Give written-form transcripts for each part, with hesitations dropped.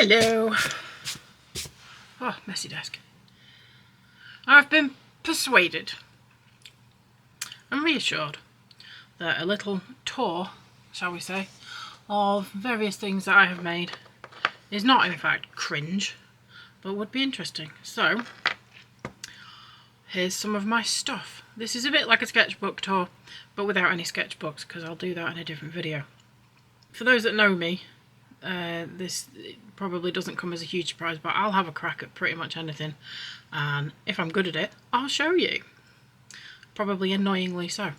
Hello. Oh, messy desk. I've been persuaded and reassured that a little tour, shall we say, of various things that I have made is not in fact cringe, but would be interesting. So, here's some of my stuff. This is a bit like a sketchbook tour, but without any sketchbooks, because I'll do that in a different video. For those that know me, this probably doesn't come as a huge surprise, but I'll have a crack at pretty much anything, and if I'm good at it, I'll show you. Probably annoyingly so.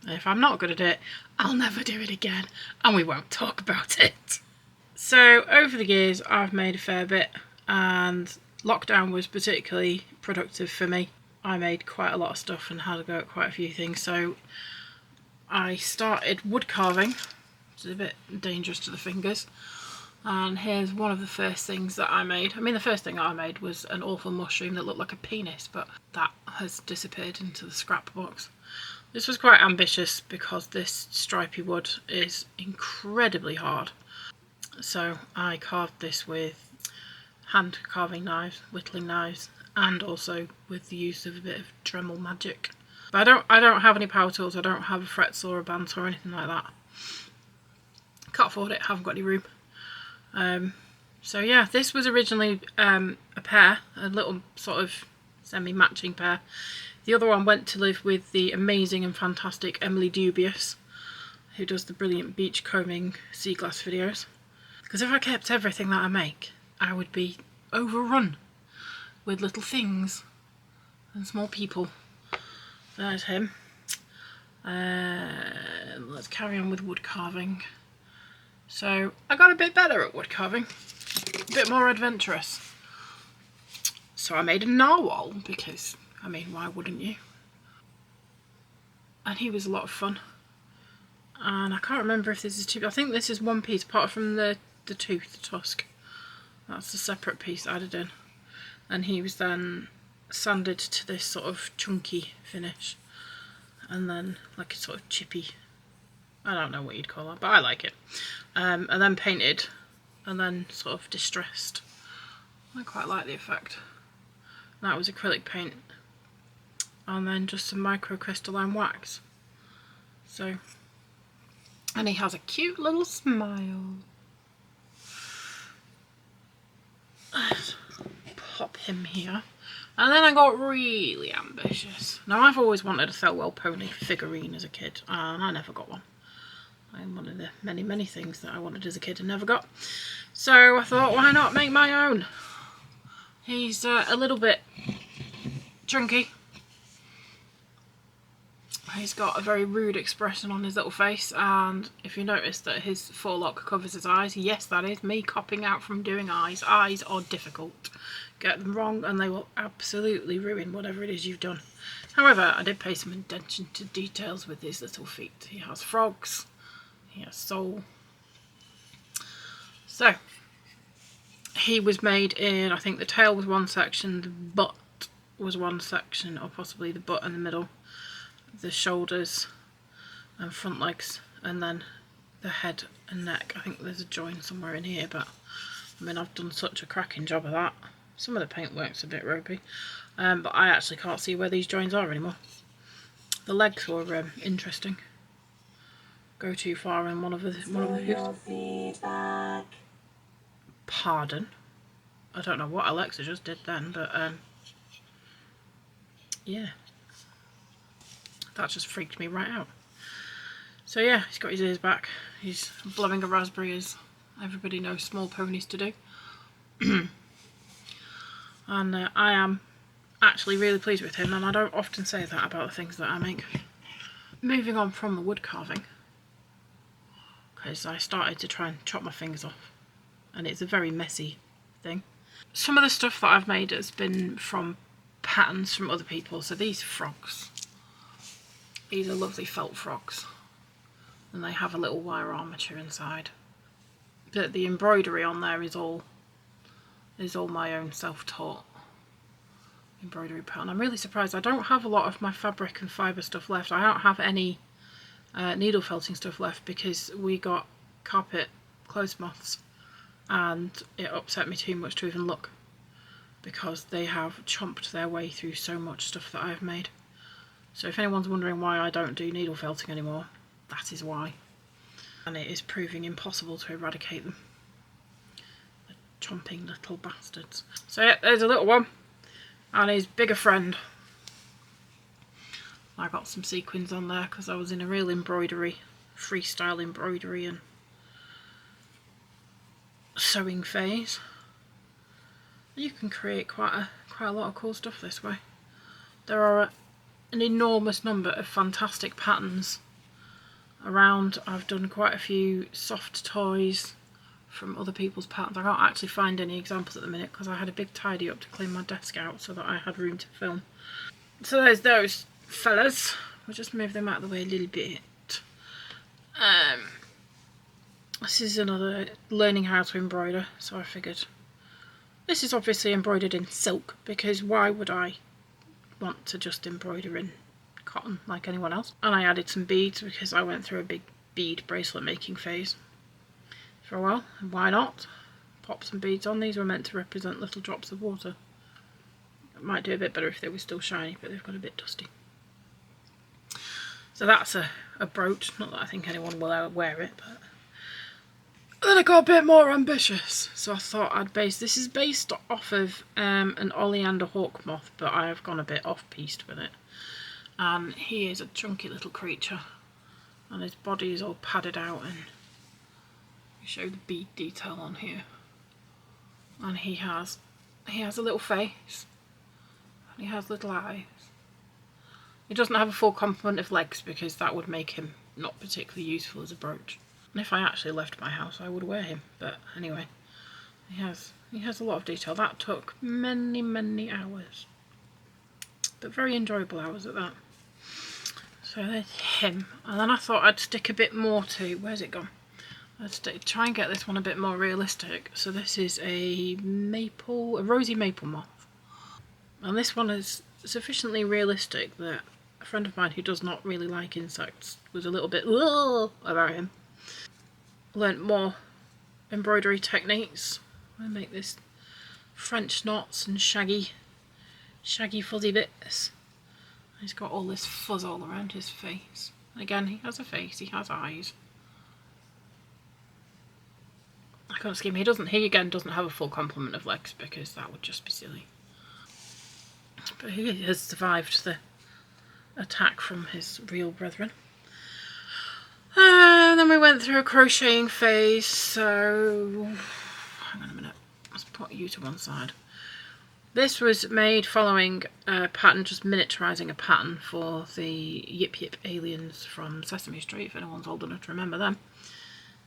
If I'm not good at it, I'll never do it again, and we won't talk about it. So over the years I've made a fair bit, and lockdown was particularly productive for me. I made quite a lot of stuff and had a go at quite a few things. So I started wood carving, which is a bit dangerous to the fingers. And here's one of the first things that I made. I mean, the first thing I made was an awful mushroom that looked like a penis, but that has disappeared into the scrap box. This was quite ambitious because this stripy wood is incredibly hard. So I carved this with hand carving knives, whittling knives, and also with the use of a bit of Dremel magic. But I don't have any power tools. I don't have a fret saw or a bandsaw or anything like that. Can't afford it, haven't got any room. So yeah, this was originally a pair, a little sort of semi-matching pair. The other one went to live with the amazing and fantastic Emily Dubious, who does the brilliant beach combing sea glass videos. Because if I kept everything that I make, I would be overrun with little things and small people. There's him. Let's carry on with wood carving. So I got a bit better at wood carving, a bit more adventurous. So I made a narwhal because, I mean, why wouldn't you? And he was a lot of fun. And I can't remember if this is two, I think this is one piece apart from the tooth, the tusk. That's a separate piece added in. And he was then sanded to this sort of chunky finish. And then like a sort of chippy, I don't know what you'd call that, but I like it. And then painted, and then sort of distressed. I quite like the effect. That was acrylic paint, and then just some microcrystalline wax. So, and he has a cute little smile. Let's pop him here. And then I got really ambitious. Now I've always wanted a Thelwell pony figurine as a kid, and I never got one. I'm one of the many, many things that I wanted as a kid and never got. So I thought, why not make my own? He's a little bit chunky. He's got a very rude expression on his little face, and if you notice that his forelock covers his eyes, yes, that is me copping out from doing eyes. Eyes are difficult. Get them wrong and they will absolutely ruin whatever it is you've done. However, I did pay some attention to details with his little feet. He has frogs. He has soul. So, he was made in, I think the tail was one section, the butt was one section, or possibly the butt in the middle, the shoulders and front legs, and then the head and neck. I think there's a join somewhere in here, but I mean, I've done such a cracking job of that. Some of the paintwork's a bit ropey, but I actually can't see where these joins are anymore. The legs were interesting. Go too far in one of the hooves. Pardon. I don't know what Alexa just did then, but yeah. That just freaked me right out. So yeah, he's got his ears back. He's blowing a raspberry as everybody knows small ponies to do. And I am actually really pleased with him, and I don't often say that about the things that I make. Moving on from the wood carving, because I started to try and chop my fingers off, and it's a very messy thing. Some of the stuff that I've made has been from patterns from other people. So these frogs, these are lovely felt frogs, and they have a little wire armature inside. But the embroidery on there is all my own self-taught embroidery pattern. I'm really surprised I don't have a lot of my fabric and fibre stuff left. I don't have any needle felting stuff left because we got carpet clothes moths and it upset me too much to even look, because they have chomped their way through so much stuff that I've made. So if anyone's wondering why I don't do needle felting anymore, that is why. And it is proving impossible to eradicate them. The chomping little bastards. So yeah, there's a little one and his bigger friend. I got some sequins on there because I was in a real embroidery, freestyle embroidery and sewing phase. You can create quite a lot of cool stuff this way. There are an enormous number of fantastic patterns around. I've done quite a few soft toys from other people's patterns. I can't actually find any examples at the minute because I had a big tidy up to clean my desk out so that I had room to film. So there's those fellas. We'll just move them out of the way a little bit. This is another learning how to embroider, so I figured this is obviously embroidered in silk, because why would I want to just embroider in cotton like anyone else? And I added some beads because I went through a big bead bracelet making phase for a while, and why not pop some beads on. These were meant to represent little drops of water. It might do a bit better if they were still shiny, but they've got a bit dusty. So that's a brooch. Not that I think anyone will ever wear it, but then I got a bit more ambitious, so I thought I'd base. This is based off of an oleander hawk moth, but I have gone a bit off-piste with it. And he is a chunky little creature, and his body is all padded out, and you show the bead detail on here. And he has a little face, and he has little eyes. He doesn't have a full complement of legs because that would make him not particularly useful as a brooch. And if I actually left my house, I would wear him. But anyway, he has a lot of detail. That took many, many hours, but very enjoyable hours at that. So there's him. And then I thought I'd stick a bit more to, where's it gone? I'd try and get this one a bit more realistic. So this is a rosy maple moth. And this one is sufficiently realistic that a friend of mine who does not really like insects was a little bit about him. Learnt more embroidery techniques. I make this French knots and shaggy fuzzy bits. He's got all this fuzz all around his face. Again, he has a face, he has eyes. I can't scheme. He again doesn't have a full complement of legs because that would just be silly. But he has survived the attack from his real brethren. And then we went through a crocheting phase, so hang on a minute, let's put you to one side. This was made following a pattern, just miniaturising a pattern for the Yip Yip aliens from Sesame Street, if anyone's old enough to remember them,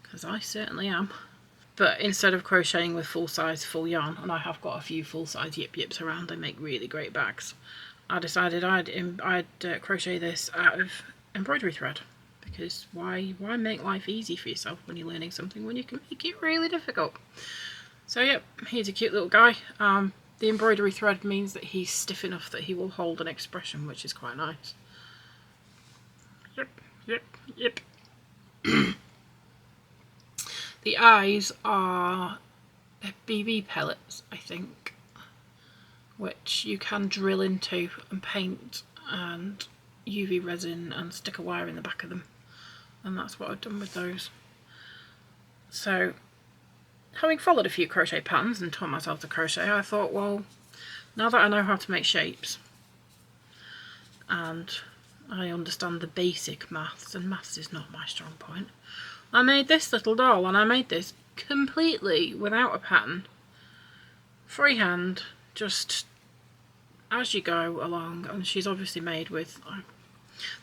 because I certainly am. But instead of crocheting with full-size full yarn, and I have got a few full-size Yip Yips around, they make really great bags, I decided I'd crochet this out of embroidery thread. Because why make life easy for yourself when you're learning something when you can make it really difficult? So yep, he's a cute little guy. The embroidery thread means that he's stiff enough that he will hold an expression, which is quite nice. Yep. The eyes are BB pellets, I think, which you can drill into and paint and UV resin and stick a wire in the back of them. And that's what I've done with those. So, having followed a few crochet patterns and taught myself to crochet, I thought, well, now that I know how to make shapes and I understand the basic maths, and maths is not my strong point, I made this little doll, and I made this completely without a pattern, freehand, just as you go along. And she's obviously made with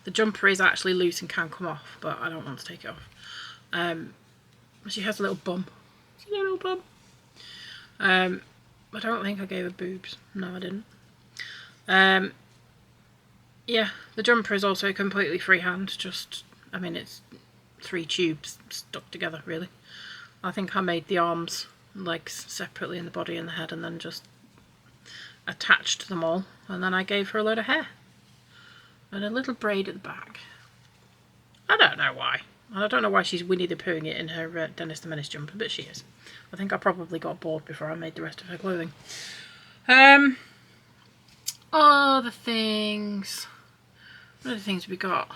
the jumper is actually loose and can come off, but I don't want to take it off. She has a little bum. She's a little bum. I don't think I gave her boobs. No, I didn't. Yeah, the jumper is also completely freehand. It's 3 tubes stuck together, really. I think I made the arms and legs separately in the body and the head, and then just attached them all. And then I gave her a load of hair and a little braid at the back. I don't know why. And I don't know why she's Winnie the Poohing it in her Dennis the Menace jumper, but she is. I think I probably got bored before I made the rest of her clothing. Other things. What other things we got?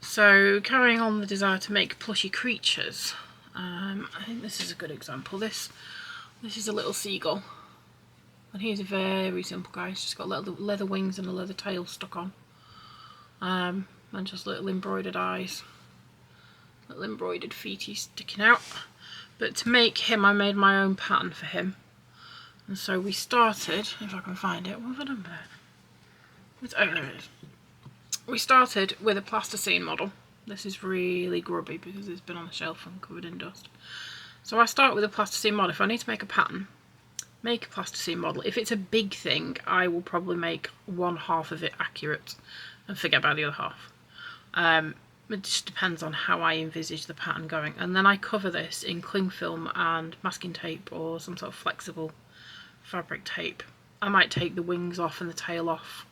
So, carrying on the desire to make plushy creatures. I think this is a good example. This is a little seagull. And he's a very simple guy. He's just got little leather wings and a leather tail stuck on. And just little embroidered eyes. Little embroidered feeties sticking out. But to make him, I made my own pattern for him. And so we started, if I can find it, what have I done there? Oh, there it is. We started with a plasticine model. This is really grubby because it's been on the shelf and covered in dust. So I start with a plasticine model. If I need to make a pattern, make a plasticine model. If it's a big thing, I will probably make one half of it accurate and forget about the other half. It just depends on how I envisage the pattern going. And then I cover this in cling film and masking tape or some sort of flexible fabric tape. I might take the wings off and the tail off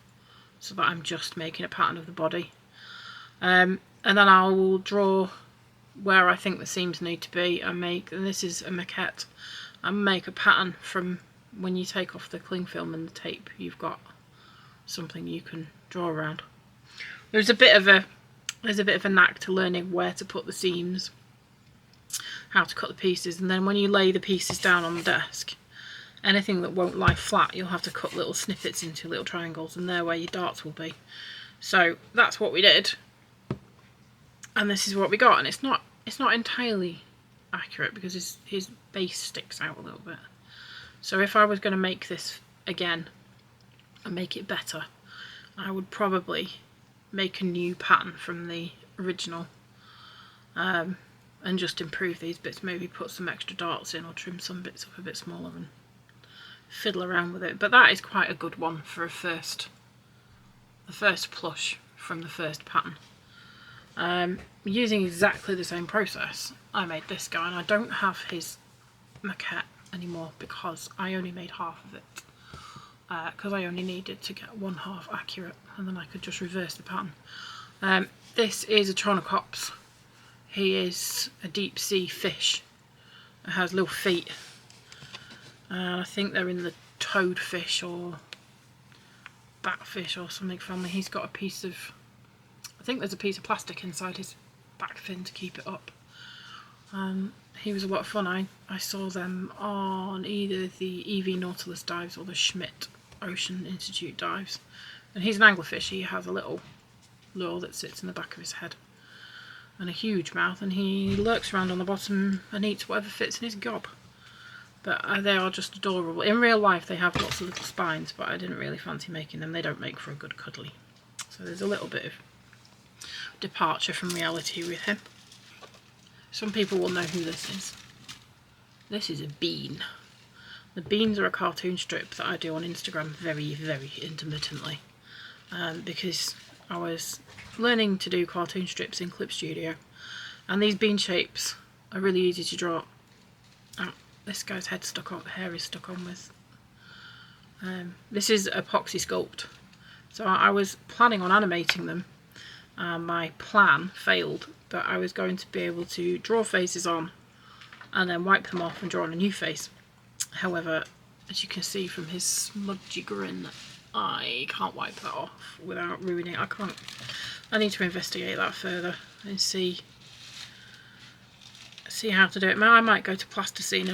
so that I'm just making a pattern of the body. And then I'll draw where I think the seams need to be and this is a maquette, and make a pattern from when you take off the cling film and the tape. You've got something you can draw around. There's a bit of a knack to learning where to put the seams, how to cut the pieces, and then when you lay the pieces down on the desk, anything that won't lie flat, you'll have to cut little snippets into little triangles, and they're where your darts will be. So that's what we did, and this is what we got. And it's not entirely accurate because his base sticks out a little bit. So if I was going to make this again and make it better, I would probably make a new pattern from the original, and just improve these bits, maybe put some extra darts in or trim some bits up a bit smaller and fiddle around with it. But that is quite a good one for the first plush from the first pattern. Using exactly the same process, I made this guy, and I don't have his maquette anymore because I only made half of it, because I only needed to get one half accurate, and then I could just reverse the pattern. This is a Tronocops. He is a deep sea fish. It has little feet. I think they're in the toadfish or batfish or something family. He's got a piece of, I think there's a piece of plastic inside his back fin to keep it up. He was a lot of fun. I saw them on either the EV Nautilus dives or the Schmidt Ocean Institute dives. And he's an anglerfish. He has a little lure that sits in the back of his head and a huge mouth, and he lurks around on the bottom and eats whatever fits in his gob. But they are just adorable. In real life they have lots of little spines, but I didn't really fancy making them. They don't make for a good cuddly. So there's a little bit of departure from reality with him. Some people will know who this is. This is a bean. The beans are a cartoon strip that I do on Instagram very, very intermittently. Because I was learning to do cartoon strips in Clip Studio. And these bean shapes are really easy to draw. This guy's hair is stuck on with. This is epoxy sculpt. So I was planning on animating them. My plan failed, but I was going to be able to draw faces on and then wipe them off and draw on a new face. However, as you can see from his smudgy grin, I can't wipe that off without ruining it. I need to investigate that further and see how to do it. I might go to plasticine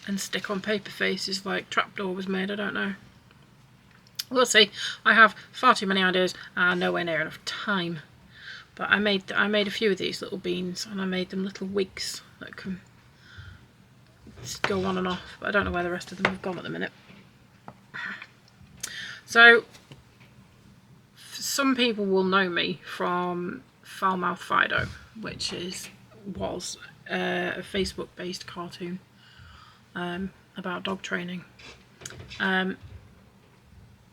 and stick on paper faces like Trapdoor was made. I don't know. We'll see. I have far too many ideas and nowhere near enough time. But I made a few of these little beans, and I made them little wigs that can go on and off. But I don't know where the rest of them have gone at the minute. So some people will know me from Foulmouth Fido, which was a Facebook-based cartoon about dog training.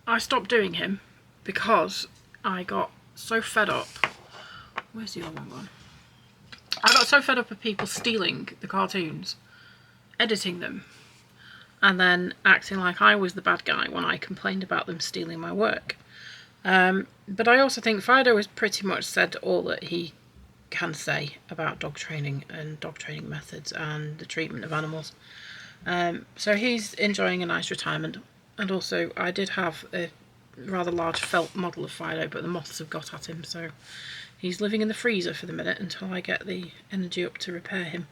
I stopped doing him because I got so fed up. Where's the other one gone? I got so fed up of people stealing the cartoons, editing them, and then acting like I was the bad guy when I complained about them stealing my work. But I also think Fido has pretty much said all that he can say about dog training and dog training methods and the treatment of animals. So he's enjoying a nice retirement, and also I did have a rather large felt model of Fido, but the moths have got at him, so he's living in the freezer for the minute until I get the energy up to repair him.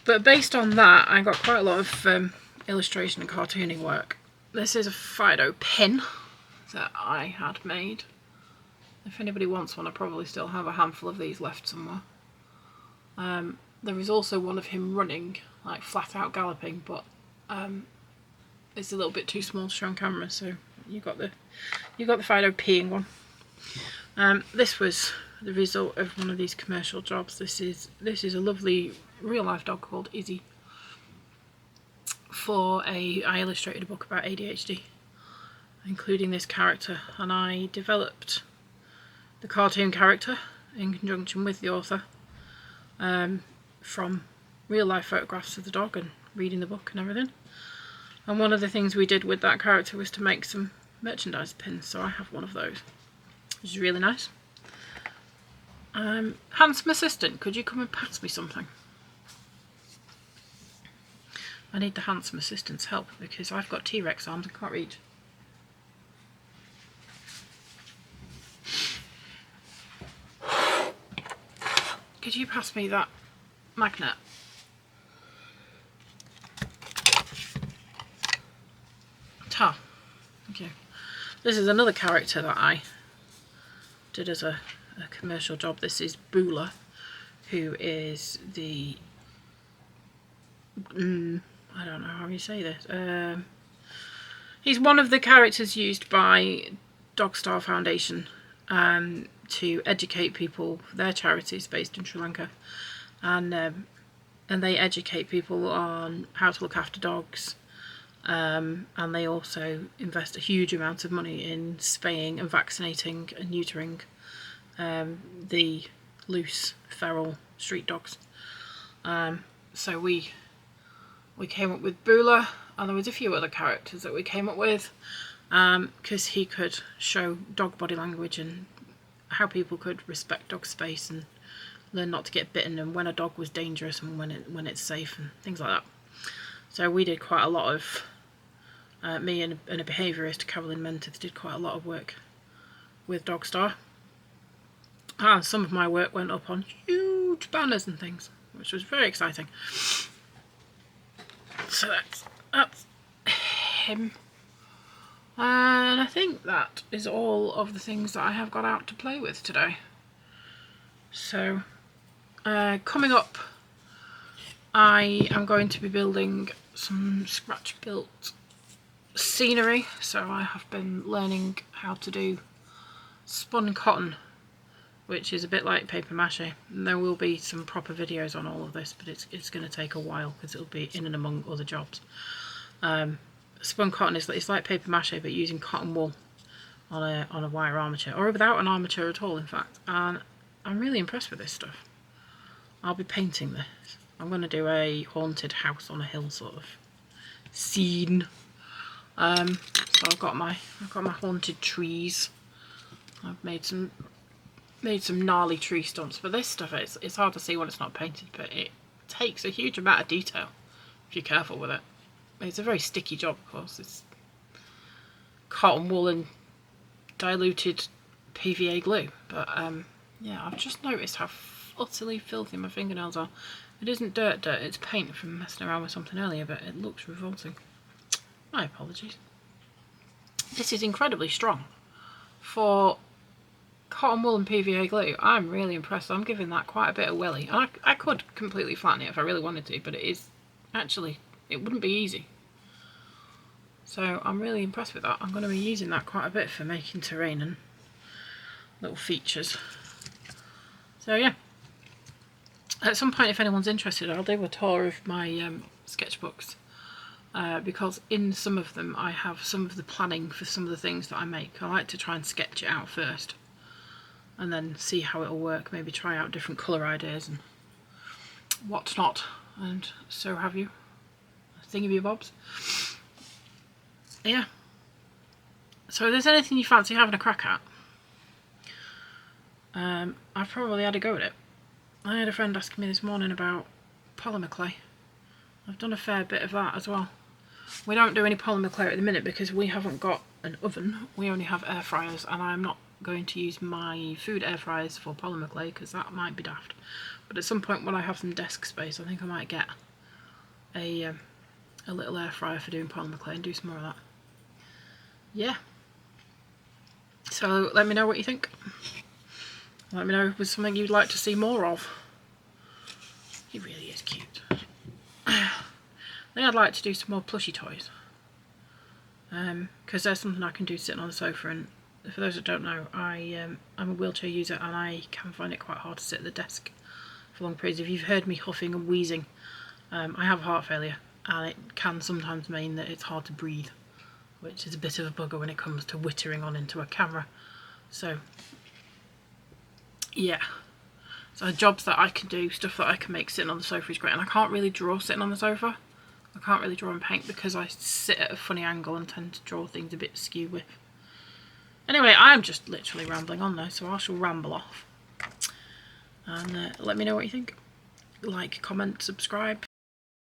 But based on that, I got quite a lot of illustration and cartooning work. This is a Fido pin that I had made. If anybody wants one, I probably still have a handful of these left somewhere. There is also one of him running, like flat out galloping, but it's a little bit too small to show on camera, so you got the Fido peeing one. This was the result of one of these commercial jobs. This is a lovely real life dog called Izzy. I illustrated a book about ADHD, including this character, and I developed the cartoon character in conjunction with the author from real life photographs of the dog and reading the book and everything. And one of the things we did with that character was to make some merchandise pins, so I have one of those, which is really nice. Handsome assistant, could you come and pass me something? I need the handsome assistant's help because I've got T-Rex arms and can't reach. Could you pass me that magnet? Ta. Thank you. This is another character that I did as a commercial job. This is Bula, who is the... I don't know how you say this. He's one of the characters used by Dog Star Foundation to educate people. Their charity is based in Sri Lanka, and they educate people on how to look after dogs, and they also invest a huge amount of money in spaying and vaccinating and neutering the loose feral street dogs. So we came up with Bula, and there was a few other characters that we came up with because he could show dog body language and how people could respect dog space and learn not to get bitten, and when a dog was dangerous and when it's safe and things like that. So we did quite a lot of me and a behaviourist, Carolyn Menteth, did quite a lot of work with Dog Star. And some of my work went up on huge banners and things, which was very exciting. So that's him. And I think that is all of the things that I have got out to play with today. So coming up, I am going to be building some scratch built scenery. So I have been learning how to do spun cotton, which is a bit like paper mache. And there will be some proper videos on all of this, but it's going to take a while because it'll be in and among other jobs. Spun cotton is like paper mache, but using cotton wool on a wire armature, or without an armature at all, in fact. And I'm really impressed with this stuff. I'll be painting this. I'm going to do a haunted house on a hill sort of scene. So I've got my haunted trees. I've made some gnarly tree stumps, but this stuff it's hard to see when it's not painted, but it takes a huge amount of detail if you're careful with it. It's a very sticky job, of course. It's cotton wool and diluted PVA glue, but yeah, I've just noticed how utterly filthy my fingernails are. It isn't dirt, it's paint from messing around with something earlier, but it looks revolting. My apologies. This is incredibly strong for cotton wool and PVA glue. I'm really impressed. I'm giving that quite a bit of welly. I could completely flatten it if I really wanted to, but it wouldn't be easy. So I'm really impressed with that. I'm going to be using that quite a bit for making terrain and little features. So yeah, at some point, if anyone's interested, I'll do a tour of my sketchbooks, because in some of them I have some of the planning for some of the things that I make. I like to try and sketch it out first and then see how it'll work, maybe try out different colour ideas and whatnot, and so have you. Thingy-bobs. Yeah. So if there's anything you fancy having a crack at, I've probably had a go at it. I had a friend asking me this morning about polymer clay. I've done a fair bit of that as well. We don't do any polymer clay at the minute because we haven't got an oven. We only have air fryers, and I'm not going to use my food air fryers for polymer clay because that might be daft. But at some point when I have some desk space, I think I might get a little air fryer for doing polymer clay and do some more of that. Yeah. So let me know what you think. Let me know if there's something you'd like to see more of. He really is cute. Then I'd like to do some more plushy toys. Because there's something I can do sitting on the sofa, and for those that don't know, I'm a wheelchair user and I can find it quite hard to sit at the desk for long periods. If you've heard me huffing and wheezing, I have heart failure, and it can sometimes mean that it's hard to breathe, which is a bit of a bugger when it comes to whittering on into a camera. So yeah, so jobs that I can do, stuff that I can make sitting on the sofa is great. And I can't really draw sitting on the sofa. I can't really draw and paint because I sit at a funny angle and tend to draw things a bit askew with. Anyway, I'm just literally rambling on now, so I shall ramble off. And let me know what you think. Like, comment, subscribe,